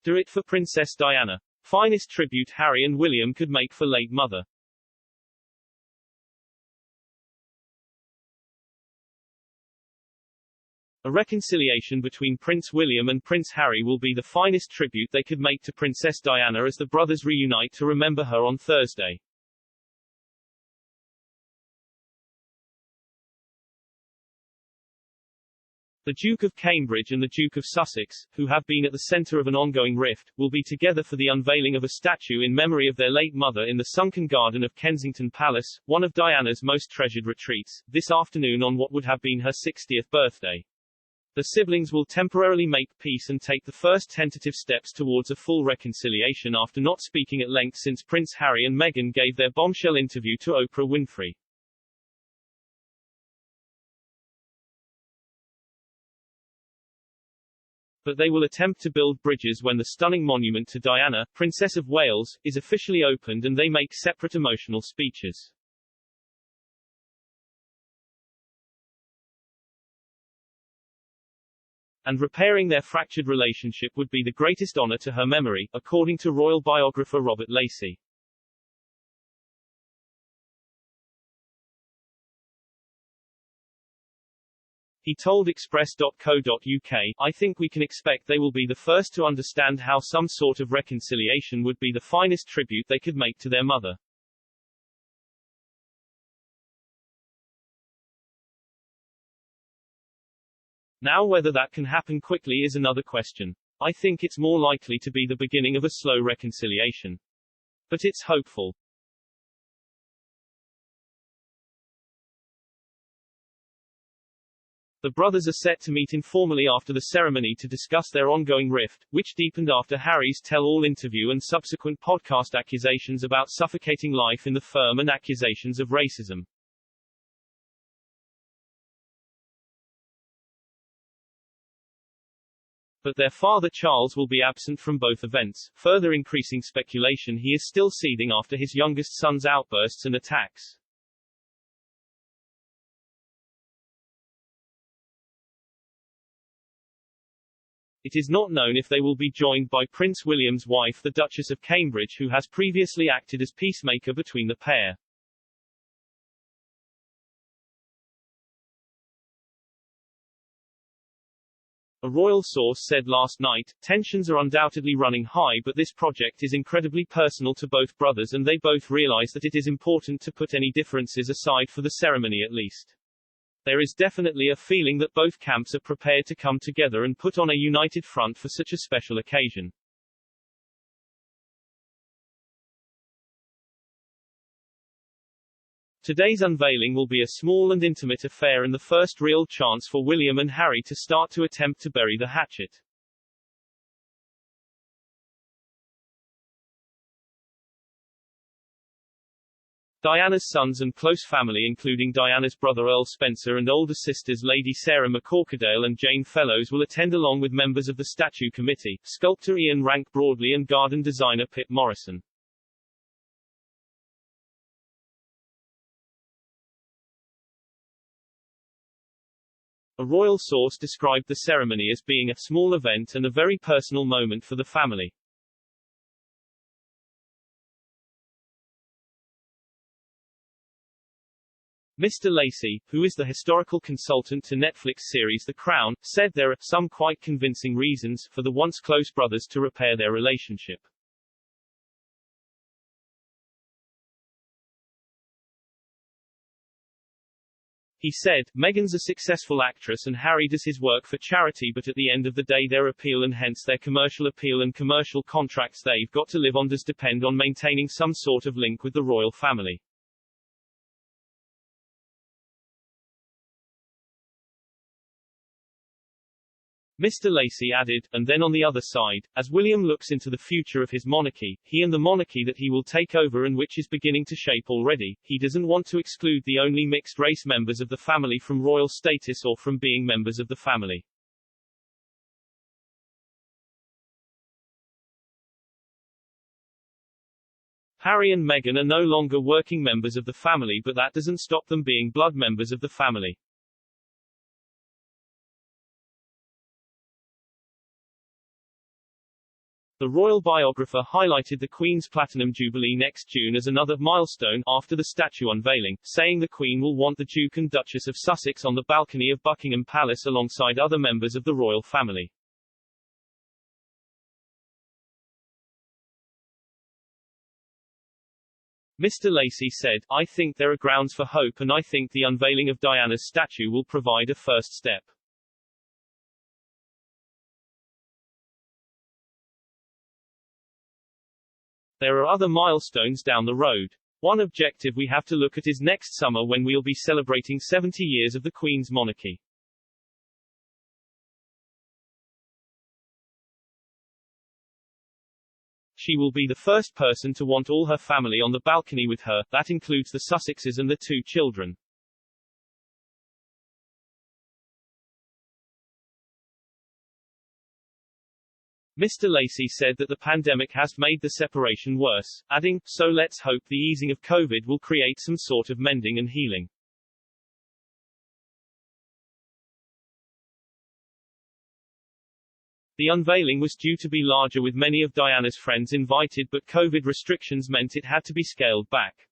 Do it for Princess Diana. Finest tribute Harry and William could make for late mother. A reconciliation between Prince William and Prince Harry will be the finest tribute they could make to Princess Diana as the brothers reunite to remember her on Thursday. The Duke of Cambridge and the Duke of Sussex, who have been at the centre of an ongoing rift, will be together for the unveiling of a statue in memory of their late mother in the sunken garden of Kensington Palace, one of Diana's most treasured retreats, this afternoon on what would have been her 60th birthday. The siblings will temporarily make peace and take the first tentative steps towards a full reconciliation after not speaking at length since Prince Harry and Meghan gave their bombshell interview to Oprah Winfrey. But they will attempt to build bridges when the stunning monument to Diana, Princess of Wales, is officially opened and they make separate emotional speeches. And repairing their fractured relationship would be the greatest honor to her memory, according to royal biographer Robert Lacey. He told Express.co.uk, "I think we can expect they will be the first to understand how some sort of reconciliation would be the finest tribute they could make to their mother." Now whether that can happen quickly is another question. I think it's more likely to be the beginning of a slow reconciliation. But it's hopeful. The brothers are set to meet informally after the ceremony to discuss their ongoing rift, which deepened after Harry's tell-all interview and subsequent podcast accusations about suffocating life in the firm and accusations of racism. But their father Charles will be absent from both events, further increasing speculation he is still seething after his youngest son's outbursts and attacks. It is not known if they will be joined by Prince William's wife the Duchess of Cambridge, who has previously acted as peacemaker between the pair. A royal source said last night, "Tensions are undoubtedly running high, but this project is incredibly personal to both brothers and they both realize that it is important to put any differences aside for the ceremony at least. There is definitely a feeling that both camps are prepared to come together and put on a united front for such a special occasion." Today's unveiling will be a small and intimate affair and the first real chance for William and Harry to start to attempt to bury the hatchet. Diana's sons and close family, including Diana's brother Earl Spencer and older sisters Lady Sarah McCorquodale and Jane Fellows, will attend along with members of the statue committee, sculptor Ian Rank Broadley and garden designer Pip Morrison. A royal source described the ceremony as being a small event and a very personal moment for the family. Mr. Lacey, who is the historical consultant to Netflix series The Crown, said there are some quite convincing reasons for the once close brothers to repair their relationship. He said, "Meghan's a successful actress and Harry does his work for charity, but at the end of the day their appeal and hence their commercial appeal and commercial contracts they've got to live on does depend on maintaining some sort of link with the royal family." Mr. Lacey added, "And then on the other side, as William looks into the future of his monarchy, he and the monarchy that he will take over and which is beginning to shape already, he doesn't want to exclude the only mixed-race members of the family from royal status or from being members of the family." Harry and Meghan are no longer working members of the family, but that doesn't stop them being blood members of the family. The royal biographer highlighted the Queen's Platinum Jubilee next June as another milestone after the statue unveiling, saying the Queen will want the Duke and Duchess of Sussex on the balcony of Buckingham Palace alongside other members of the royal family. Mr. Lacy said, "I think there are grounds for hope and I think the unveiling of Diana's statue will provide a first step. There are other milestones down the road. One objective we have to look at is next summer when we'll be celebrating 70 years of the Queen's monarchy. She will be the first person to want all her family on the balcony with her, that includes the Sussexes and the two children. Mr. Lacy said that the pandemic has made the separation worse, adding, "So let's hope the easing of COVID will create some sort of mending and healing." The unveiling was due to be larger with many of Diana's friends invited, but COVID restrictions meant it had to be scaled back.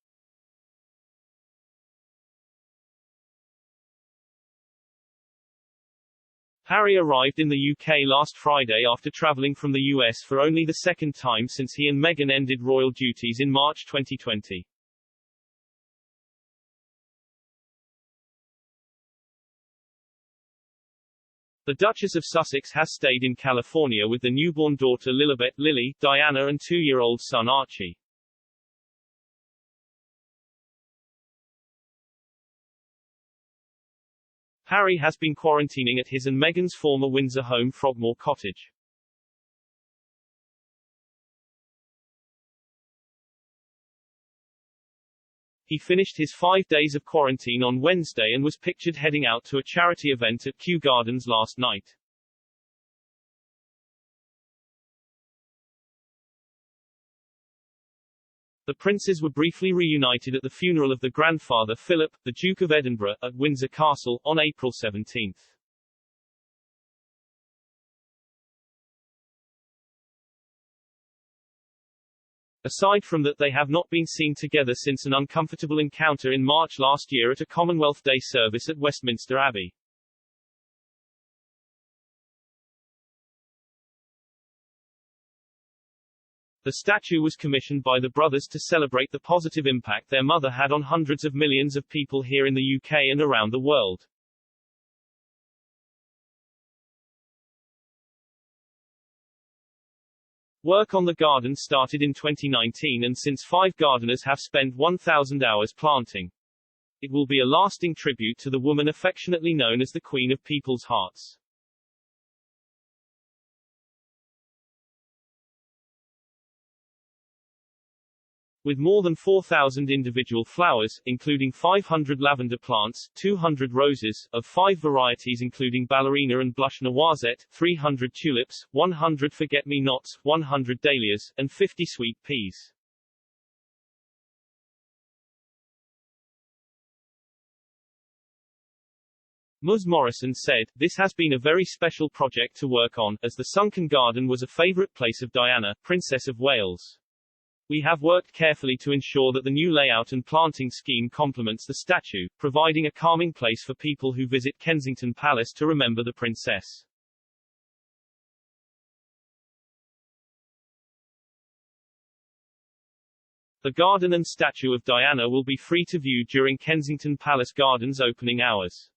Harry arrived in the UK last Friday after travelling from the US for only the second time since he and Meghan ended royal duties in March 2020. The Duchess of Sussex has stayed in California with the newborn daughter Lilibet, Lily, Diana and 2-year-old son Archie. Harry has been quarantining at his and Meghan's former Windsor home Frogmore Cottage. He finished his 5 days of quarantine on Wednesday and was pictured heading out to a charity event at Kew Gardens last night. The princes were briefly reunited at the funeral of the grandfather Philip, the Duke of Edinburgh, at Windsor Castle, on April 17. Aside from that, they have not been seen together since an uncomfortable encounter in March last year at a Commonwealth Day service at Westminster Abbey. The statue was commissioned by the brothers to celebrate the positive impact their mother had on hundreds of millions of people here in the UK and around the world. Work on the garden started in 2019 and since 5 gardeners have spent 1,000 hours planting. It will be a lasting tribute to the woman affectionately known as the Queen of People's Hearts. With more than 4,000 individual flowers, including 500 lavender plants, 200 roses, of 5 varieties including ballerina and blush noisette, 300 tulips, 100 forget-me-nots, 100 dahlias, and 50 sweet peas. Ms. Morrison said, "This has been a very special project to work on, as the sunken garden was a favourite place of Diana, Princess of Wales. We have worked carefully to ensure that the new layout and planting scheme complements the statue, providing a calming place for people who visit Kensington Palace to remember the princess." The garden and statue of Diana will be free to view during Kensington Palace Gardens opening hours.